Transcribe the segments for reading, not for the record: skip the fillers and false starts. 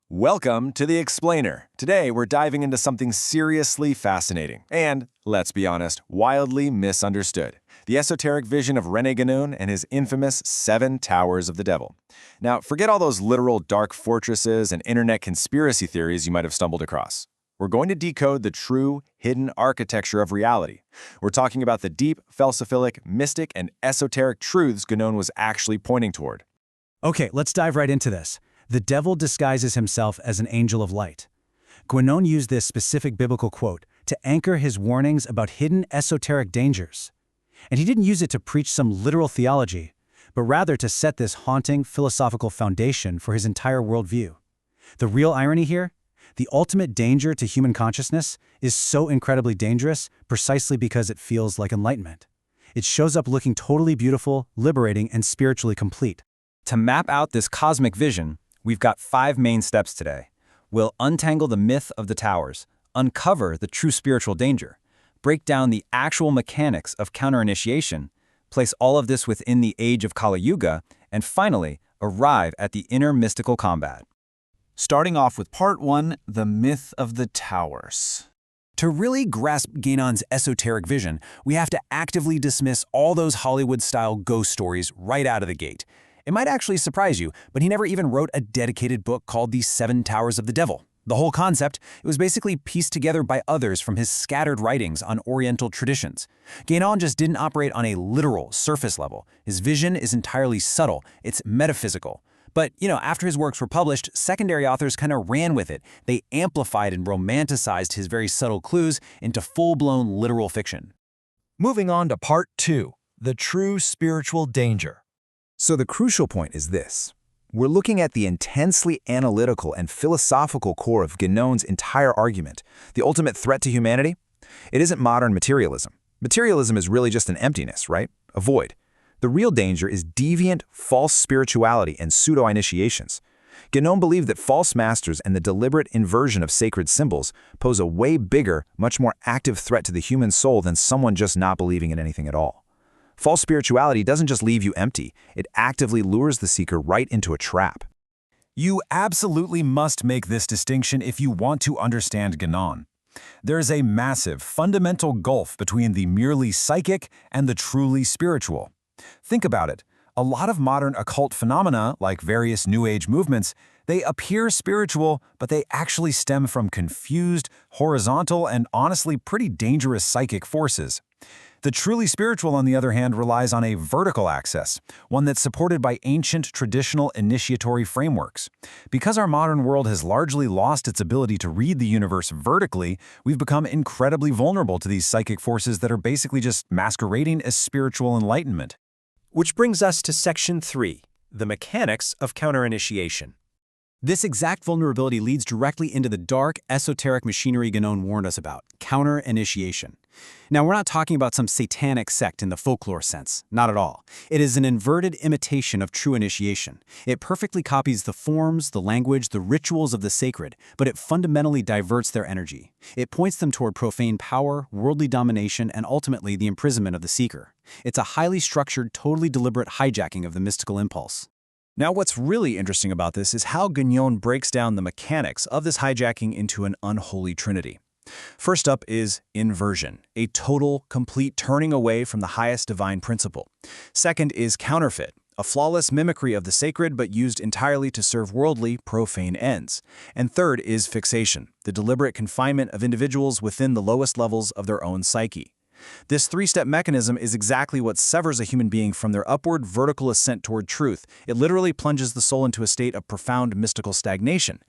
Welcome to The Explainer. Today, we're diving into something seriously fascinating and, let's be honest, wildly misunderstood. The esoteric vision of René Guénon and his infamous 7 Towers of the Devil. Now, forget all those literal dark fortresses and internet conspiracy theories you might have stumbled across. We're going to decode the true, hidden architecture of reality. We're talking about the deep, falsific, mystic, and esoteric truths Guénon was actually pointing toward. Okay, let's dive right into this. The devil disguises himself as an angel of light. Guénon used this specific biblical quote to anchor his warnings about hidden esoteric dangers. And he didn't use it to preach some literal theology, but rather to set this haunting philosophical foundation for his entire worldview. The real irony here? The ultimate danger to human consciousness is so incredibly dangerous precisely because it feels like enlightenment. It shows up looking totally beautiful, liberating, and spiritually complete. To map out this cosmic vision, we've got 5 main steps today. We'll untangle the myth of the towers, uncover the true spiritual danger, break down the actual mechanics of counter-initiation, place all of this within the age of Kali-Yuga, and finally, arrive at the inner mystical combat. Starting off with Part 1, the myth of the towers. To really grasp Guénon's esoteric vision, we have to actively dismiss all those Hollywood-style ghost stories right out of the gate. It might actually surprise you, but he never even wrote a dedicated book called The 7 Towers of the Devil. The whole concept, it was basically pieced together by others from his scattered writings on Oriental traditions. Guénon just didn't operate on a literal, surface level. His vision is entirely subtle, it's metaphysical. But, after his works were published, secondary authors kind of ran with it. They amplified and romanticized his very subtle clues into full-blown literal fiction. Moving on to Part 2, the true spiritual danger. So the crucial point is this. We're looking at the intensely analytical and philosophical core of Guénon's entire argument. The ultimate threat to humanity? It isn't modern materialism. Materialism is really just an emptiness, right? A void. The real danger is deviant, false spirituality and pseudo-initiations. Guénon believed that false masters and the deliberate inversion of sacred symbols pose a way bigger, much more active threat to the human soul than someone just not believing in anything at all. False spirituality doesn't just leave you empty, it actively lures the seeker right into a trap. You absolutely must make this distinction if you want to understand Guénon. There is a massive, fundamental gulf between the merely psychic and the truly spiritual. Think about it. A lot of modern occult phenomena, like various New Age movements, they appear spiritual, but they actually stem from confused, horizontal, and honestly pretty dangerous psychic forces. The truly spiritual, on the other hand, relies on a vertical access, one that's supported by ancient traditional initiatory frameworks. Because our modern world has largely lost its ability to read the universe vertically, we've become incredibly vulnerable to these psychic forces that are basically just masquerading as spiritual enlightenment. Which brings us to Section 3, the mechanics of counter-initiation. This exact vulnerability leads directly into the dark, esoteric machinery Guénon warned us about, counter-initiation. Now, we're not talking about some satanic sect in the folklore sense, not at all. It is an inverted imitation of true initiation. It perfectly copies the forms, the language, the rituals of the sacred, but it fundamentally diverts their energy. It points them toward profane power, worldly domination, and ultimately the imprisonment of the seeker. It's a highly structured, totally deliberate hijacking of the mystical impulse. Now, what's really interesting about this is how Guénon breaks down the mechanics of this hijacking into an unholy trinity. First up is inversion, a total, complete turning away from the highest divine principle. Second is counterfeit, a flawless mimicry of the sacred but used entirely to serve worldly, profane ends. And third is fixation, the deliberate confinement of individuals within the lowest levels of their own psyche. This 3-step mechanism is exactly what severs a human being from their upward vertical ascent toward truth. It literally plunges the soul into a state of profound mystical stagnation.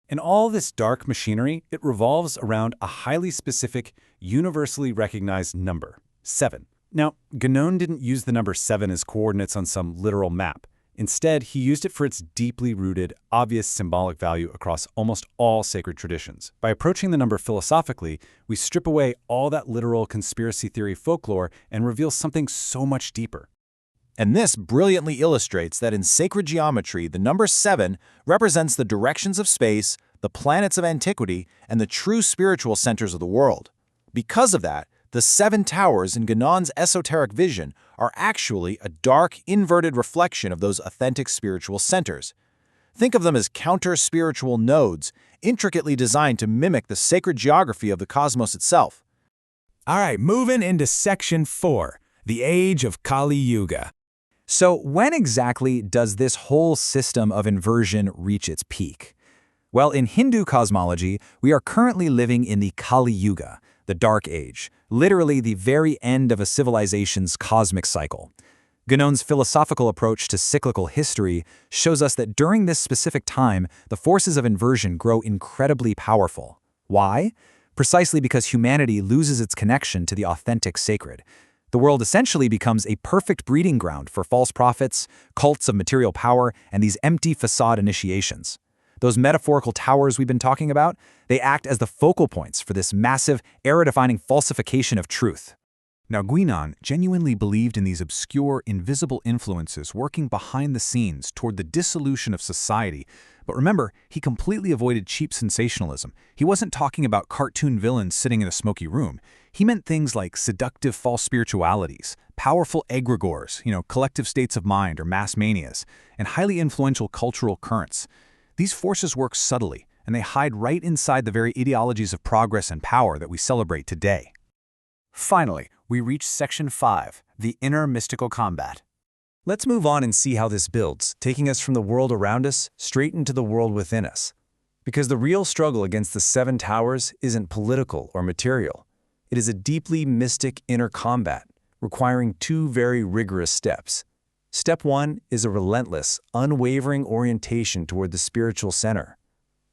In all this dark machinery, it revolves around a highly specific, universally recognized number, 7. Now, Guénon didn't use the number 7 as coordinates on some literal map. Instead, he used it for its deeply rooted, obvious symbolic value across almost all sacred traditions. By approaching the number philosophically, we strip away all that literal conspiracy theory folklore and reveal something so much deeper. And this brilliantly illustrates that in sacred geometry, the number 7 represents the directions of space, the planets of antiquity, and the true spiritual centers of the world. Because of that, the 7 towers in Guénon's esoteric vision are actually a dark, inverted reflection of those authentic spiritual centers. Think of them as counter-spiritual nodes, intricately designed to mimic the sacred geography of the cosmos itself. All right, moving into Section 4, the Age of Kali-Yuga. So when exactly does this whole system of inversion reach its peak? Well, in Hindu cosmology, we are currently living in the Kali-Yuga, the Dark Age, literally the very end of a civilization's cosmic cycle. Guénon's philosophical approach to cyclical history shows us that during this specific time, the forces of inversion grow incredibly powerful. Why? Precisely because humanity loses its connection to the authentic sacred. The world essentially becomes a perfect breeding ground for false prophets, cults of material power, and these empty facade initiations. Those metaphorical towers we've been talking about, they act as the focal points for this massive, era-defining falsification of truth. Now, Guénon genuinely believed in these obscure, invisible influences working behind the scenes toward the dissolution of society. But remember, he completely avoided cheap sensationalism. He wasn't talking about cartoon villains sitting in a smoky room. He meant things like seductive false spiritualities, powerful egregores, collective states of mind or mass manias, and highly influential cultural currents. These forces work subtly, and they hide right inside the very ideologies of progress and power that we celebrate today. Finally, we reach Section 5, the Inner Mystical Combat. Let's move on and see how this builds, taking us from the world around us straight into the world within us. Because the real struggle against the Seven Towers isn't political or material. It is a deeply mystic inner combat, requiring two very rigorous steps. Step 1 is a relentless, unwavering orientation toward the spiritual center.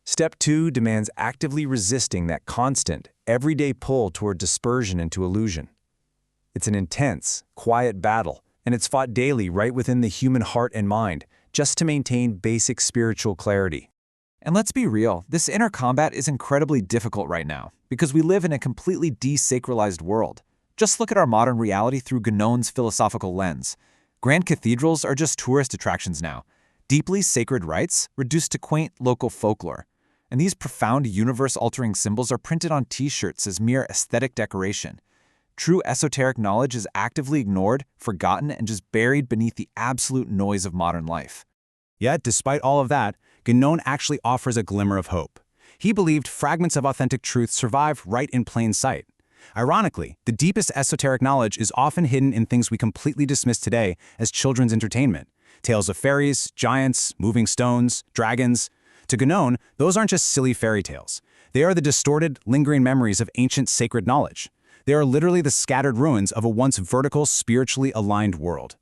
Step 2 demands actively resisting that constant, everyday pull toward dispersion into illusion. It's an intense, quiet battle, and it's fought daily right within the human heart and mind, just to maintain basic spiritual clarity. And let's be real, this inner combat is incredibly difficult right now, because we live in a completely desacralized world. Just look at our modern reality through Guénon's philosophical lens. Grand cathedrals are just tourist attractions now, deeply sacred rites reduced to quaint local folklore. And these profound universe-altering symbols are printed on t-shirts as mere aesthetic decoration. True esoteric knowledge is actively ignored, forgotten, and just buried beneath the absolute noise of modern life. Yet, despite all of that, Guénon actually offers a glimmer of hope. He believed fragments of authentic truth survive right in plain sight. Ironically, the deepest esoteric knowledge is often hidden in things we completely dismiss today as children's entertainment. Tales of fairies, giants, moving stones, dragons. To Guénon, those aren't just silly fairy tales. They are the distorted, lingering memories of ancient sacred knowledge. They are literally the scattered ruins of a once vertical, spiritually aligned world.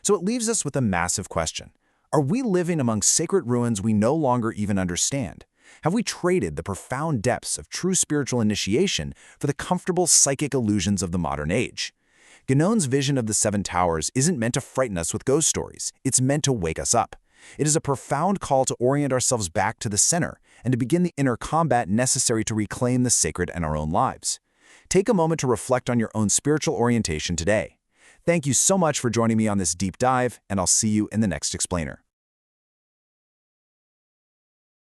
So it leaves us with a massive question. Are we living among sacred ruins we no longer even understand? Have we traded the profound depths of true spiritual initiation for the comfortable psychic illusions of the modern age? Guénon's vision of the Seven Towers isn't meant to frighten us with ghost stories. It's meant to wake us up. It is a profound call to orient ourselves back to the center and to begin the inner combat necessary to reclaim the sacred in our own lives. Take a moment to reflect on your own spiritual orientation today. Thank you so much for joining me on this deep dive, and I'll see you in the next explainer.